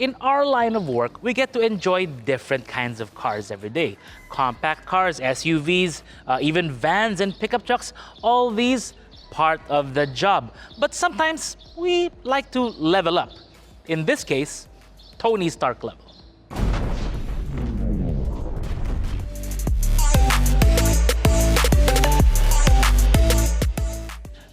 in our line of work, we get to enjoy different kinds of cars every day. Compact cars, SUVs, even vans and pickup trucks, all these part of the job. But sometimes we like to level up. In this case, Tony Stark level.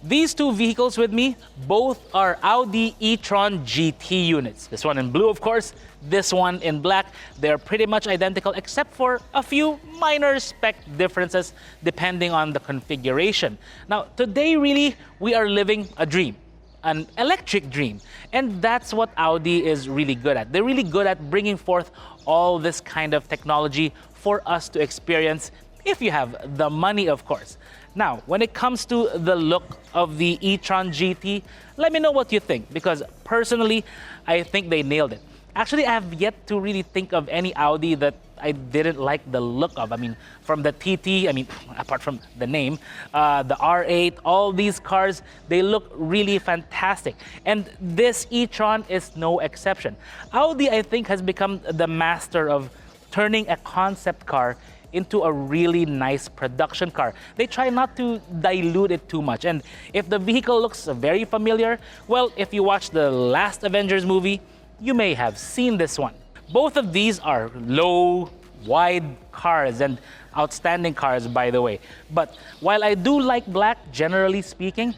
These two vehicles with me, both are Audi e-tron GT units. This one in blue, of course, this one in black. They're pretty much identical except for a few minor spec differences depending on the configuration. Now, today really, we are living a dream, an electric dream. And that's what Audi is really good at. They're really good at bringing forth all this kind of technology for us to experience, if you have the money, of course. Now, when it comes to the look of the e-tron GT, let me know what you think, because personally, I think they nailed it. Actually, I have yet to really think of any Audi that I didn't like the look of. I mean, from the TT, apart from the name, the R8, all these cars, they look really fantastic. And this e-tron is no exception. Audi, I think, has become the master of turning a concept car into a really nice production car. They try not to dilute it too much. And if the vehicle looks very familiar, well, if you watch the last Avengers movie, you may have seen this one. Both of these are low, wide cars and outstanding cars, by the way. But while I do like black, generally speaking,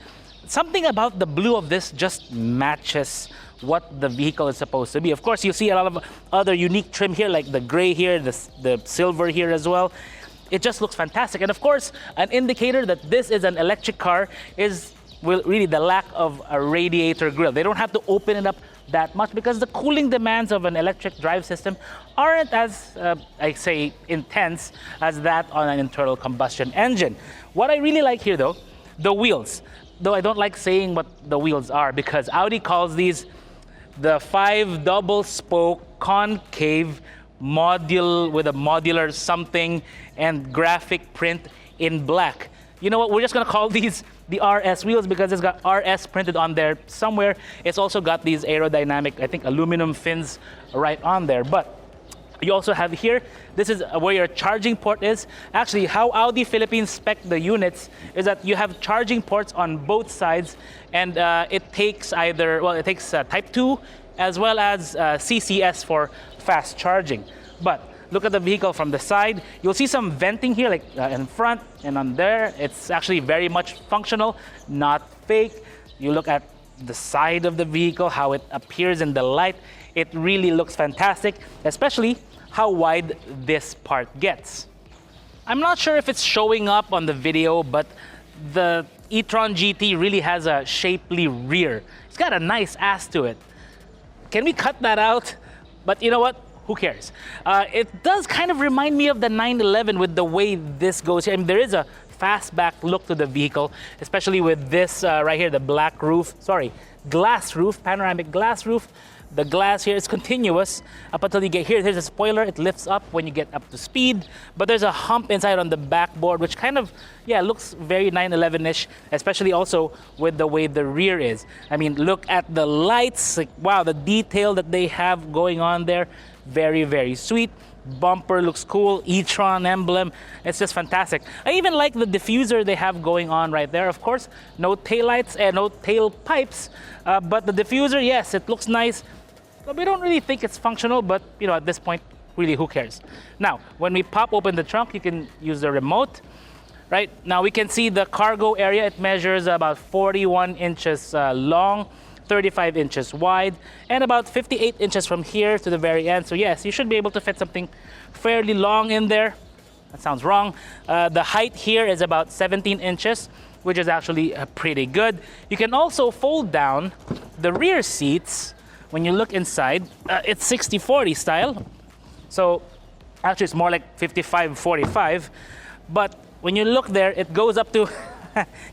something about the blue of this just matches what the vehicle is supposed to be. Of course, you see a lot of other unique trim here, like the gray here, the silver here as well. It just looks fantastic. And of course, an indicator that this is an electric car is really the lack of a radiator grille. They don't have to open it up that much because the cooling demands of an electric drive system aren't as, I say, intense as that on an internal combustion engine. What I really like here though, the wheels. Though I don't like saying what the wheels are because Audi calls these the 5 double spoke concave module with a modular something and graphic print in black. You know what, we're just gonna call these the RS wheels because it's got RS printed on there somewhere. It's also got these aerodynamic, I think, aluminum fins right on there. But you also have here, this is where your charging port is. Actually, how Audi Philippines spec the units is that you have charging ports on both sides, and it takes either, well, it takes Type 2 as well as CCS for fast charging. But look at the vehicle from the side. You'll see some venting here, like in front and on there. It's actually very much functional, not fake. You look at the side of the vehicle, how it appears in the light. It really looks fantastic, especially how wide this part gets. I'm not sure if it's showing up on the video, but the e-tron GT really has a shapely rear. It's got a nice ass to it. Can we cut that out? But you know what? Who cares? It does kind of remind me of the 911 with the way this goes here. I mean, there is a fastback look to the vehicle, especially with this right here, the black roof, glass roof, panoramic glass roof. The glass here is continuous up until you get here. Here's a spoiler. It lifts up when you get up to speed. But there's a hump inside on the backboard, which kind of, yeah, looks very 911-ish, especially also with the way the rear is. I mean, look at the lights. Like, wow, the detail that they have going on there. Very, very sweet. Bumper looks cool. e-tron emblem. It's just fantastic. I even like the diffuser they have going on right there. Of course, no taillights and no tailpipes. But the diffuser, yes, it looks nice. But we don't really think it's functional, but you know, at this point, really, who cares? Now, when we pop open the trunk, you can use the remote. Right now, we can see the cargo area. It measures about 41 inches long, 35 inches wide, and about 58 inches from here to the very end. So yes, you should be able to fit something fairly long in there. That sounds wrong. The height here is about 17 inches, which is actually pretty good. You can also fold down the rear seats. When you look inside, it's 60-40 style. So actually it's more like 55-45. But when you look there, it goes up to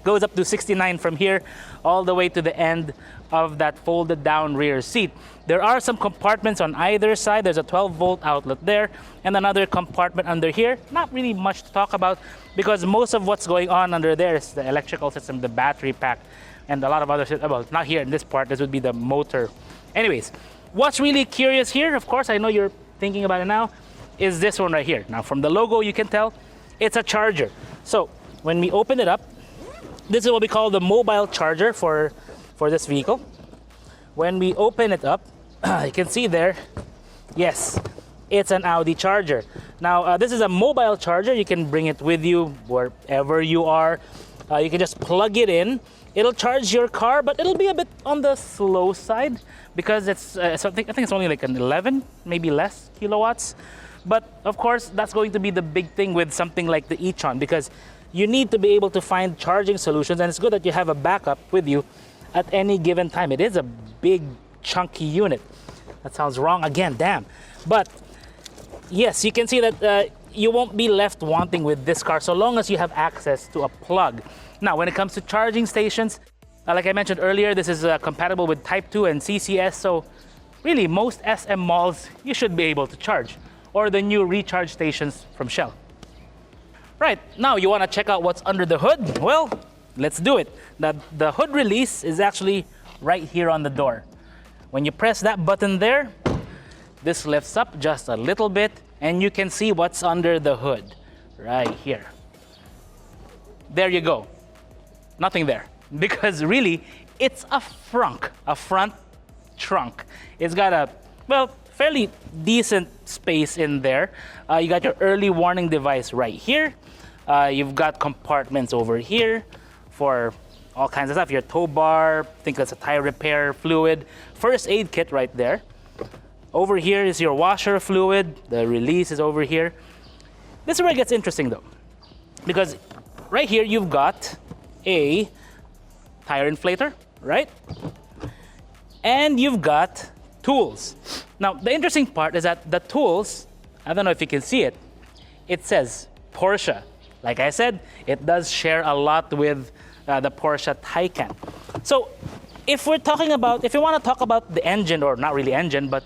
goes up to 69 from here all the way to the end of that folded down rear seat. There are some compartments on either side. There's a 12-volt outlet there and another compartment under here. Not really much to talk about because most of what's going on under there is the electrical system, the battery pack, and a lot of other, well, not here in this part. This would be the motor. Anyways, What's really curious here, of course, I know you're thinking about it now, is this one right here. Now, from the logo, you can tell it's a charger. So when we open it up, this is what we call the mobile charger for this vehicle. When we open it up, you can see there, yes, it's an Audi charger. Now, this is a mobile charger. You can bring it with you wherever you are. You can just plug it in. It'll charge your car, but it'll be a bit on the slow side because it's I think it's only like an 11, maybe less kilowatts. But of course, that's going to be the big thing with something like the e-tron, because you need to be able to find charging solutions, and it's good that you have a backup with you at any given time. It is a big, chunky unit. That sounds wrong again, damn. But yes, you can see that you won't be left wanting with this car so long as you have access to a plug. Now, when it comes to charging stations, like I mentioned earlier, this is compatible with Type 2 and CCS, so really most SM malls you should be able to charge, or the new recharge stations from Shell. Right, now you want to check out what's under the hood? Well, let's do it. The hood release is actually right here on the door. When you press that button there, this lifts up just a little bit and you can see what's under the hood right here. There you go. Nothing there, because really it's a front trunk. It's got a, well, fairly decent space in there. You got your early warning device right here. You've got compartments over here for all kinds of stuff. Your tow bar, think that's a tire repair fluid, first aid kit right there. Over here is your washer fluid. The release is over here. This is where it gets interesting though, because right here you've got a tire inflator, right? And you've got tools. Now, the interesting part is that the tools, I don't know if you can see it, it says Porsche. Like I said, it does share a lot with the Porsche Taycan. So if you want to talk about the engine, or not really engine, but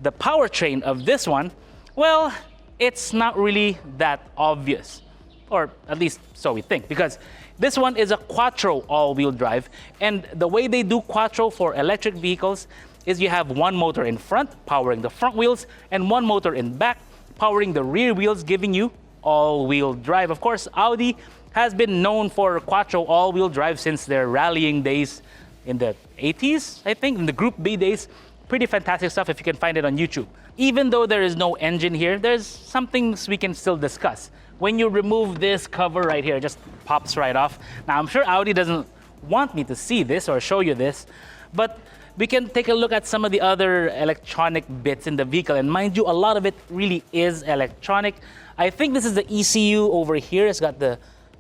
the powertrain of this one, well, it's not really that obvious, or at least so we think, because this one is a quattro all-wheel drive, and the way they do quattro for electric vehicles is you have one motor in front powering the front wheels and one motor in back powering the rear wheels, giving you all-wheel drive. Of course, Audi has been known for quattro all-wheel drive since their rallying days in the 80s, I think, in the Group B days. Pretty fantastic stuff if you can find it on YouTube. Even though there is no engine here, there's some things we can still discuss. When you remove this cover right here, it just pops right off. Now, I'm sure Audi doesn't want me to see this or show you this, but we can take a look at some of the other electronic bits in the vehicle. And mind you, a lot of it really is electronic. I think this is the ECU over here. It's got the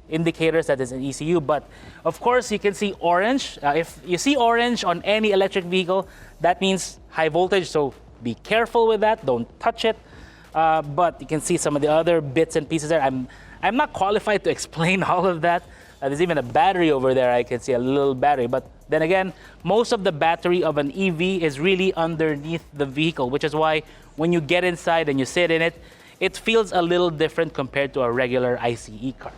indicators that is an ECU, but of course you can see orange. If you see orange on any electric vehicle, that means high voltage, so be careful with that, don't touch it. But you can see some of the other bits and pieces there. I'm not qualified to explain all of that. There's even a battery over there. I can see a little battery, but then again, most of the battery of an EV is really underneath the vehicle, which is why when you get inside and you sit in it, it feels a little different compared to a regular ICE car.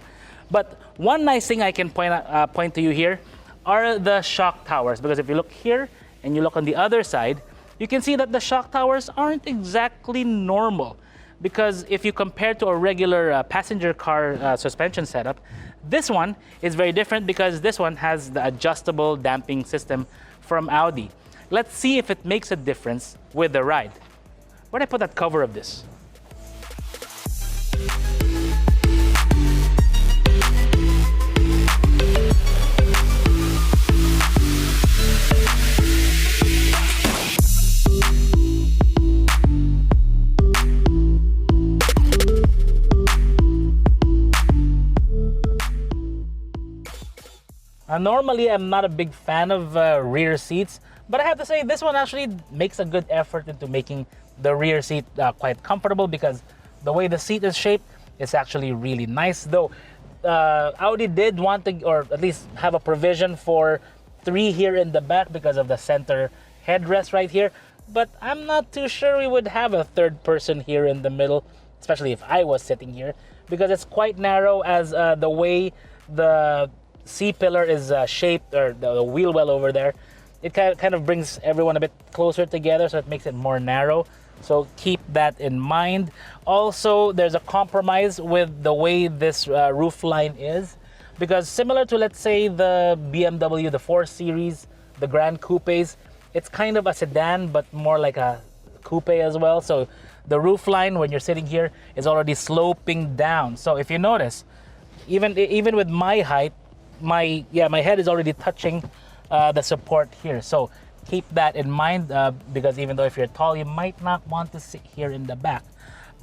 But one nice thing I can point to you here are the shock towers, because if you look here and you look on the other side, you can see that the shock towers aren't exactly normal, because if you compare to a regular passenger car suspension setup, this one is very different because this one has the adjustable damping system from Audi. Let's see if it makes a difference with the ride. Where'd I put that cover of this? Normally, I'm not a big fan of rear seats, but I have to say this one actually makes a good effort into making the rear seat quite comfortable, because the way the seat is shaped, it's actually really nice. Though Audi did want to, or at least have a provision for 3 here in the back because of the center headrest right here, but I'm not too sure we would have a third person here in the middle, especially if I was sitting here, because it's quite narrow as the way the C-pillar is shaped, or the wheel well over there it kind of brings everyone a bit closer together, so it makes it more narrow. So keep that in mind. Also, there's a compromise with the way this roof line is, because similar to, let's say, the BMW, the 4 Series, the Grand Coupes, it's kind of a sedan, but more like a coupe as well. So the roof line, when you're sitting here, is already sloping down. So if you notice, even with my height, my head is already touching the support here. So keep that in mind, because even though if you're tall, you might not want to sit here in the back.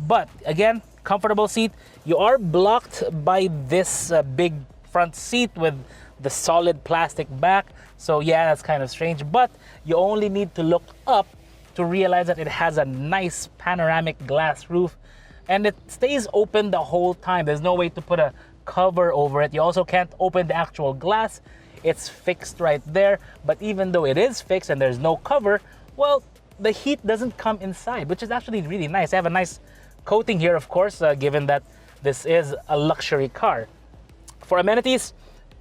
But again, comfortable seat. You are blocked by this big front seat with the solid plastic back. So yeah, that's kind of strange, but you only need to look up to realize that it has a nice panoramic glass roof, and it stays open the whole time. There's no way to put a cover over it. You also can't open the actual glass. It's fixed right there. But even though it is fixed and there's no cover, well, the heat doesn't come inside, which is actually really nice. I have a nice coating here, of course, given that this is a luxury car. For amenities,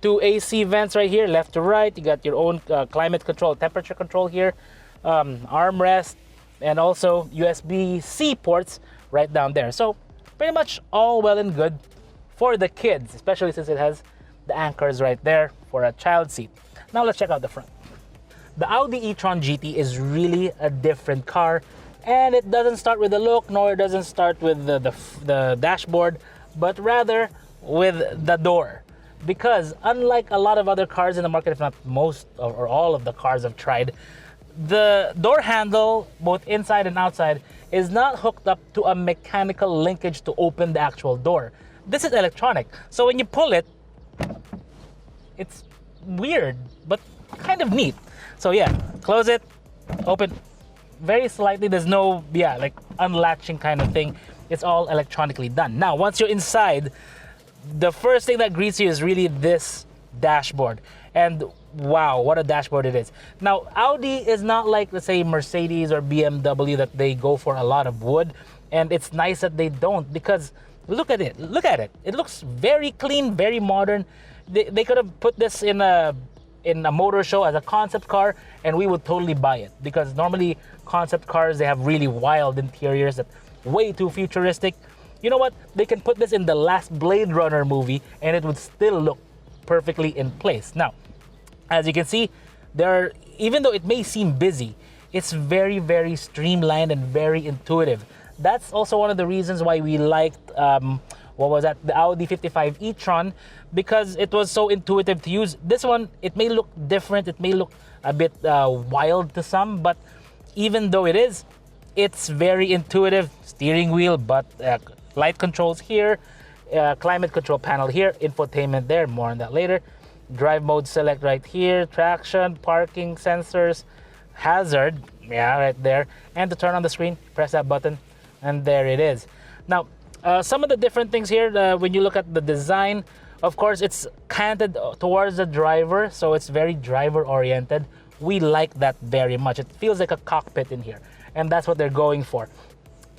2 AC vents right here, left to right. You got your own climate control, temperature control here, armrest, and also USB-C ports right down there. So pretty much all well and good for the kids, especially since it has the anchors right there for a child seat. Now let's check out the front. The Audi e-tron GT is really a different car, and it doesn't start with the look, nor it doesn't start with the dashboard, but rather with the door. Because unlike a lot of other cars in the market, if not most or all of the cars I've tried, the door handle, both inside and outside, is not hooked up to a mechanical linkage to open the actual door. This is electronic. So when you pull it, it's weird, but kind of neat. So yeah, close it, open very slightly. There's no, like unlatching kind of thing. It's all electronically done. Now, once you're inside, the first thing that greets you is really this dashboard. And wow, what a dashboard it is. Now, Audi is not like, let's say, Mercedes or BMW that they go for a lot of wood. And it's nice that they don't, because look at it. Look at it. It looks very clean, very modern. They could have put this in a motor show as a concept car, and we would totally buy it, because normally concept cars, they have really wild interiors that way too futuristic. You know what? They can put this in the last Blade Runner movie and it would still look perfectly in place. Now, as you can see, even though it may seem busy, it's very, very streamlined and very intuitive. That's also one of the reasons why we liked the Audi 55 e-tron, because it was so intuitive to use. This one, it may look different, it may look a bit wild to some, but even though it is, it's very intuitive. Steering wheel, but light controls here, climate control panel here, infotainment there, more on that later. Drive mode select right here, traction, parking sensors, hazard, right there. And to turn on the screen, press that button, and there it is. Now, some of the different things here, when you look at the design, of course, it's canted towards the driver, so it's very driver-oriented. We like that very much. It feels like a cockpit in here, and that's what they're going for.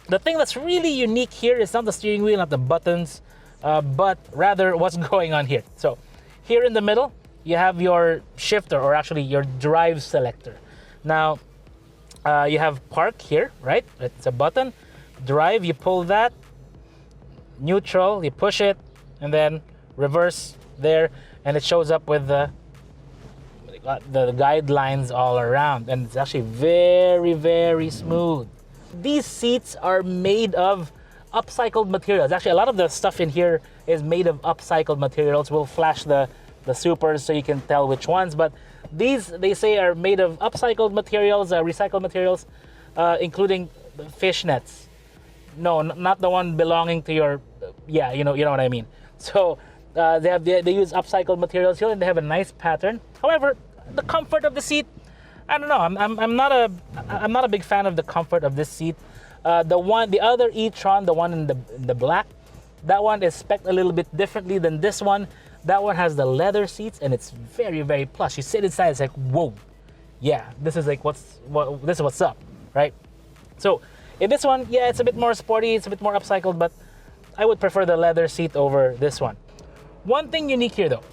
The thing that's really unique here is not the steering wheel, not the buttons, but rather what's going on here. So here in the middle, you have your shifter, or actually your drive selector. Now, you have park here, right? It's a button. Drive, you pull that. Neutral, you push it, and then reverse there, and it shows up with the guidelines all around, and it's actually very, very smooth. These seats are made of upcycled materials. Actually, a lot of the stuff in here is made of upcycled materials. We'll flash the supers so you can tell which ones, but these, they say, are made of upcycled materials, recycled materials, including fishnets. No, not the one belonging to your, you know what I mean. So they use upcycled materials here, and they have a nice pattern. However, the comfort of the seat, I don't know. I'm not a big fan of the comfort of this seat. The other e-tron, the one in the black, that one is spec'd a little bit differently than this one. That one has the leather seats, and it's very, very plush. You sit inside, it's like, whoa, yeah, this is like this is what's up, right? So in this one, yeah, it's a bit more sporty, it's a bit more upcycled, but I would prefer the leather seat over this one. One thing unique here, though,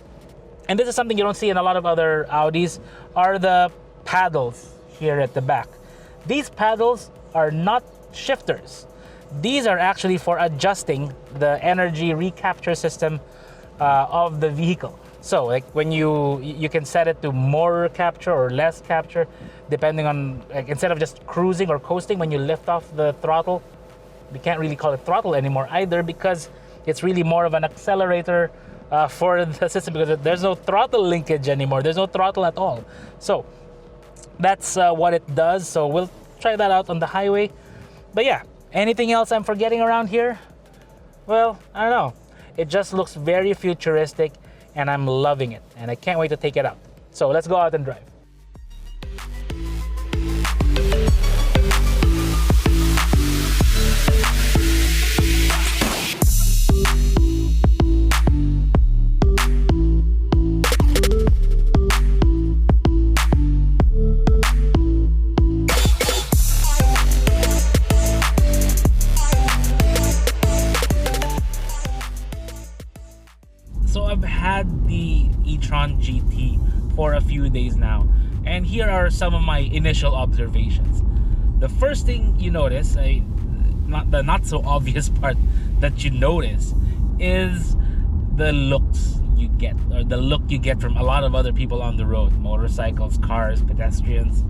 and this is something you don't see in a lot of other Audis, are the paddles here at the back. These paddles are not shifters. These are actually for adjusting the energy recapture system of the vehicle. So like when you can set it to more capture or less capture, depending on, like, instead of just cruising or coasting, when you lift off the throttle, we can't really call it throttle anymore either, because it's really more of an accelerator for the system, because there's no throttle linkage anymore. There's no throttle at all. So that's what it does. So we'll try that out on the highway. But yeah, anything else I'm forgetting around here? Well, I don't know. It just looks very futuristic, and I'm loving it, and I can't wait to take it out. So let's go out and drive. So I've had the e-tron GT for a few days now, and here are some of my initial observations. The first thing you notice, the not so obvious part that you notice, is the looks you get, or the look you get from a lot of other people on the road, motorcycles, cars, pedestrians,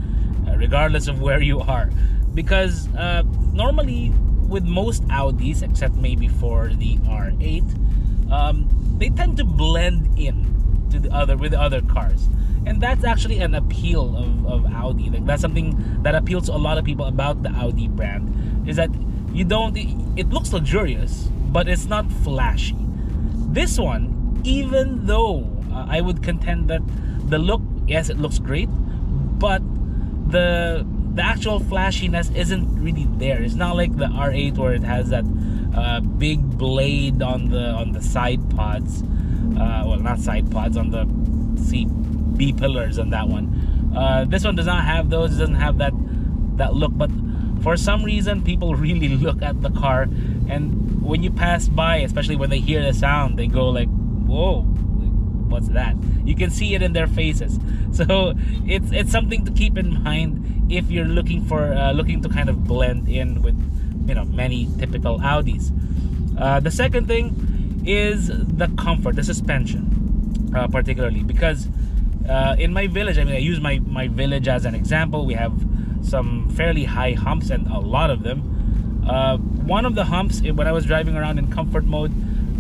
regardless of where you are. Because normally with most Audis, except maybe for the R8, they tend to blend in to with the other cars, and that's actually an appeal of Audi. Like, that's something that appeals to a lot of people about the Audi brand, is that it looks luxurious, but it's not flashy. This one, even though I would contend that the look, yes, it looks great, but the actual flashiness isn't really there. It's not like the R8 where it has that big blade on the side pods. Well, not side pods, on the B pillars on that one. This one does not have those. It doesn't have that look. But for some reason, people really look at the car, and when you pass by, especially when they hear the sound, they go like, "Whoa, what's that?" You can see it in their faces. So it's something to keep in mind if you're looking to kind of blend in with, many typical Audis. The second thing is the comfort, the suspension, particularly because in my village, I use my village as an example. We have some fairly high humps, and a lot of them. One of the humps, when I was driving around in comfort mode,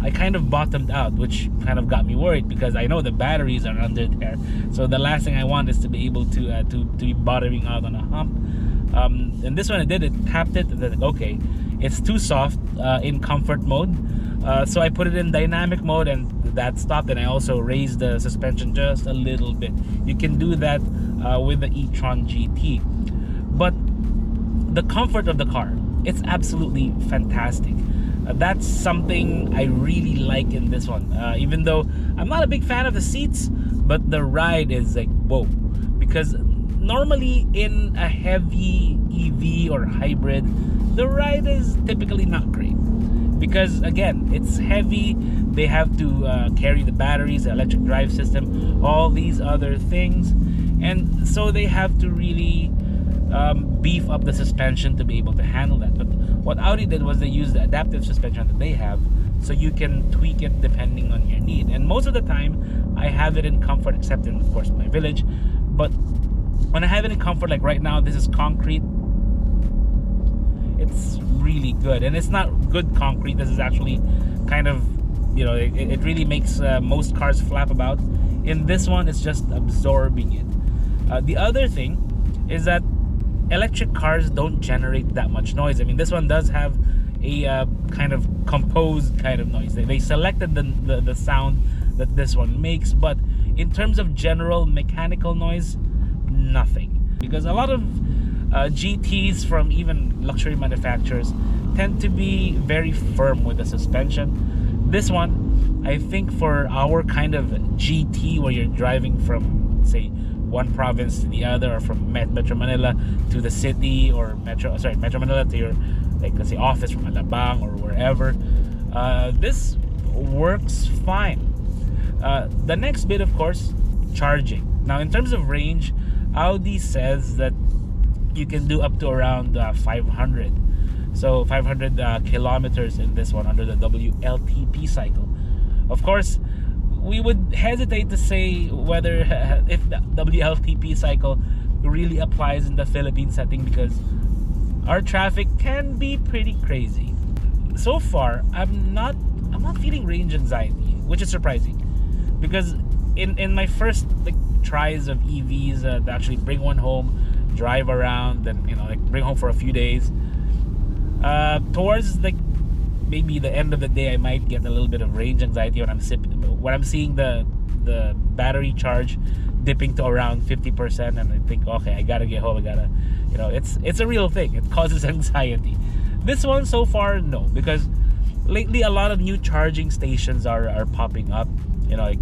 I kind of bottomed out, which kind of got me worried, because I know the batteries are under there. So the last thing I want is to be able to be bottoming out on a hump. And this one, it tapped it, and then, okay, it's too soft in comfort mode. So I put it in dynamic mode, and that stopped, and I also raised the suspension just a little bit. You can do that with the e-tron GT. But the comfort of the car, it's absolutely fantastic. That's something I really like in this one. Even though I'm not a big fan of the seats, but the ride is like, whoa. Because normally in a heavy EV or hybrid, the ride is typically not great. Because again, it's heavy. They have to carry the batteries, the electric drive system, all these other things. And so they have to really beef up the suspension to be able to handle that. But what Audi did was they used the adaptive suspension that they have, so you can tweak it depending on your need. And most of the time, I have it in comfort, except in, of course, my village. But when I have it in comfort, like right now, this is concrete. It's really good, and it's not good concrete. This is actually kind of, it really makes most cars flap about. In this one, it's just absorbing it. The other thing is that electric cars don't generate that much noise. I mean, this one does have a kind of composed kind of noise. They selected the sound that this one makes, but in terms of general mechanical noise, nothing. Because a lot of GTs from even luxury manufacturers tend to be very firm with the suspension. This one, I think, for our kind of GT, where you're driving from, say, one province to the other, or from Metro Manila to the city, or Metro Manila to your, like, let's say, office from Alabang or wherever, this works fine. The next bit, of course, charging. Now, in terms of range, Audi says that you can do up to around 500. So 500 kilometers in this one under the WLTP cycle. Of course, we would hesitate to say whether if the WLTP cycle really applies in the Philippine setting, because our traffic can be pretty crazy. So far, I'm not feeling range anxiety, which is surprising, because in my first tries of EVs to actually bring one home, drive around, and bring home for a few days, towards maybe the end of the day, I might get a little bit of range anxiety when I'm seeing the battery charge dipping to around 50%, and I think, okay, I gotta get home. I gotta, it's a real thing. It causes anxiety. This one so far, no, because lately a lot of new charging stations are popping up. I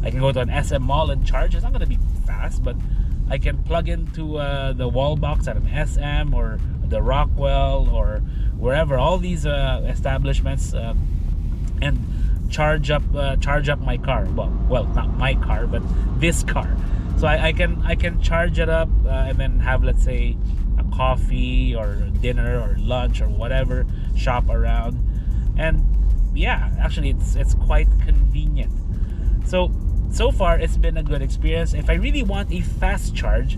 can go to an SM mall and charge. It's not gonna be fast, but I can plug into the wall box at an SM or the Rockwell or wherever, all these establishments, and charge up my car. Well, not my car, but this car. So I can charge it up and then have, let's say, a coffee or dinner or lunch or whatever, shop around, and yeah, actually it's quite convenient. So far it's been a good experience. If I really want a fast charge,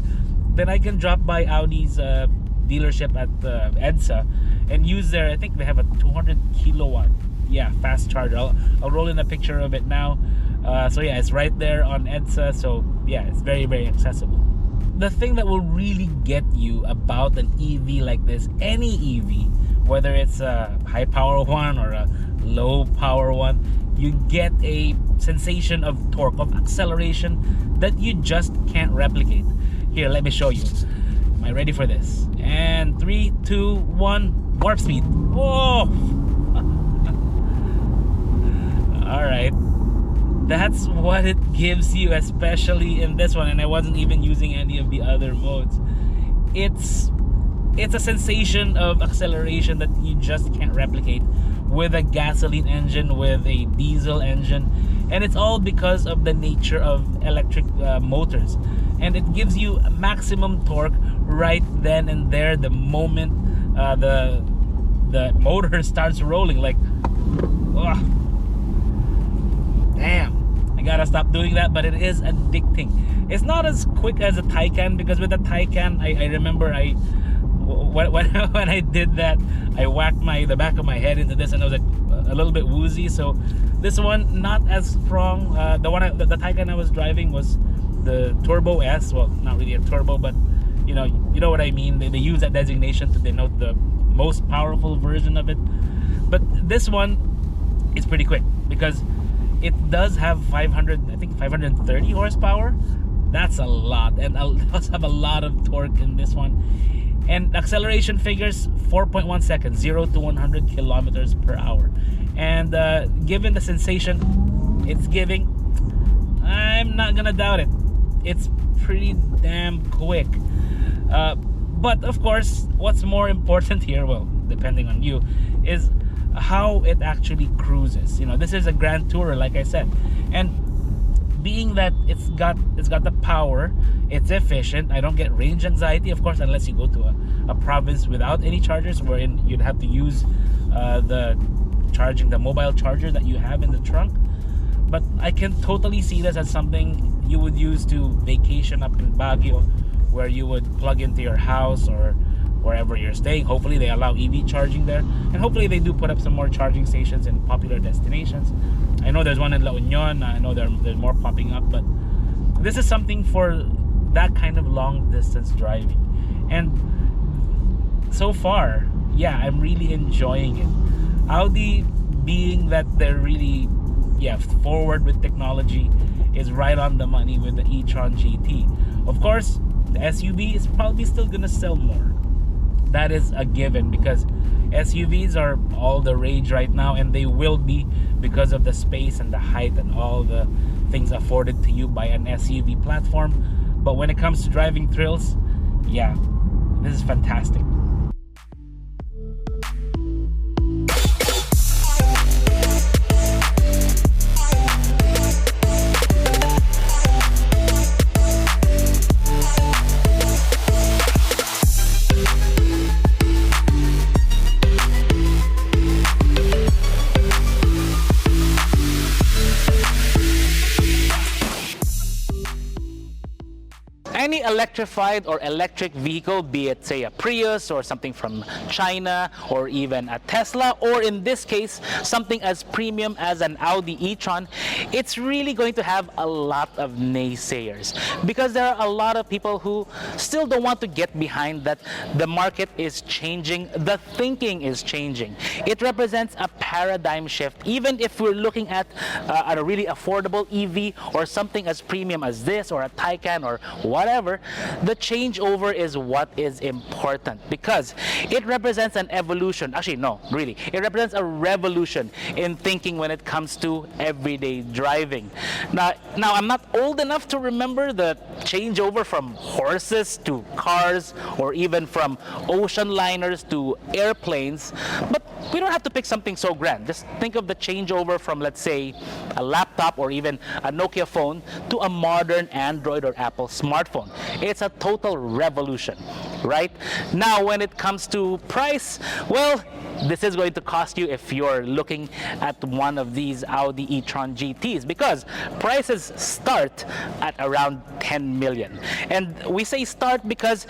then I can drop by Audi's dealership at EDSA and use their, I think they have a 200 kilowatt fast charger. I'll roll in a picture of it now. So yeah, it's right there on EDSA. So yeah, it's very, very accessible. The thing that will really get you about an EV like this, any EV, whether it's a high power one or a low power one, you get a sensation of torque, of acceleration that you just can't replicate. Here, let me show you. Am I ready for this? And 3, 2, 1, warp speed. Whoa! Alright. That's what it gives you, especially in this one, and I wasn't even using any of the other modes. It's a sensation of acceleration that you just can't replicate with a gasoline engine, with a diesel engine, and it's all because of the nature of electric motors. And it gives you maximum torque right then and there, the moment the motor starts rolling. Like, ugh, damn, I gotta stop doing that, but it is addicting. It's not as quick as a Taycan, because with the Taycan, I remember when I did that, I whacked the back of my head into this, and I was like a little bit woozy. So this one, not as strong. The Taycan I was driving was the Turbo S. Well, not really a turbo, but you know what I mean. They use that designation to denote the most powerful version of it. But this one is pretty quick, because it does have 530 horsepower. That's a lot, and it does have a lot of torque in this one. And acceleration figures, 4.1 seconds, 0 to 100 kilometers per hour. And given the sensation it's giving, I'm not gonna doubt it. It's pretty damn quick. But of course, what's more important here, well, depending on you, is how it actually cruises. This is a Grand Tourer, like I said, and being that it's got the power, it's efficient. I don't get range anxiety, of course, unless you go to a province without any chargers, wherein you'd have to use the mobile charger that you have in the trunk. But I can totally see this as something you would use to vacation up in Baguio, where you would plug into your house or wherever you're staying. Hopefully they allow EV charging there, and hopefully they do put up some more charging stations in popular destinations. I know there's one in La Union. I know there's more popping up, but this is something for that kind of long distance driving. And so far, yeah, I'm really enjoying it. Audi, being that they're really forward with technology, is right on the money with the e-tron GT. Of course, the SUV is probably still gonna sell more. That is a given, because SUVs are all the rage right now, and they will be, because of the space and the height and all the things afforded to you by an SUV platform. But when it comes to driving thrills, yeah, this is fantastic. any electrified or electric vehicle, be it say a Prius or something from China or even a Tesla, or in this case something as premium as an Audi e-tron, it's really going to have a lot of naysayers because there are a lot of people who still don't want to get behind that the market is changing, the thinking is changing. It represents a paradigm shift. Even if we're looking at a really affordable EV or something as premium as this or a Taycan or whatever, the changeover is what is important because it represents an evolution. Actually, no, really. It represents a revolution in thinking when it comes to everyday driving. Now I'm not old enough to remember the changeover from horses to cars or even from ocean liners to airplanes, but we don't have to pick something so grand. Just think of the changeover from, let's say, a laptop or even a Nokia phone to a modern Android or Apple smartphone. It's a total revolution, right? Now, when it comes to price, well, this is going to cost you if you're looking at one of these Audi e-tron GTs because prices start at around 10 million. And we say start because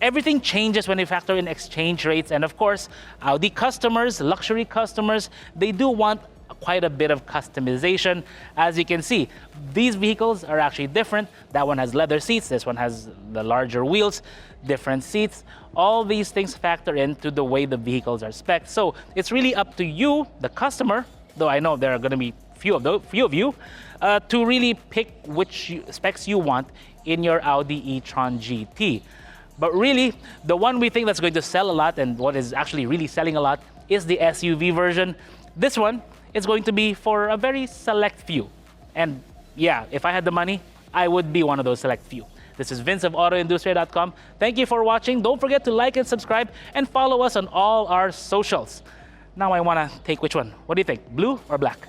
everything changes when you factor in exchange rates, and of course, Audi customers, luxury customers, they do want quite a bit of customization. As you can see, these vehicles are actually different. That one has leather seats, this one has the larger wheels, different seats. All these things factor into the way the vehicles are spec'd. So it's really up to you, the customer, though I know there are going to be few of you, to really pick which specs you want in your Audi e-tron GT. But really, the one we think that's going to sell a lot and what is actually really selling a lot is the SUV version. This one is going to be for a very select few. And yeah, if I had the money, I would be one of those select few. This is Vince of AutoIndustria.com. Thank you for watching. Don't forget to like and subscribe and follow us on all our socials. Now I want to take which one? What do you think? Blue or black?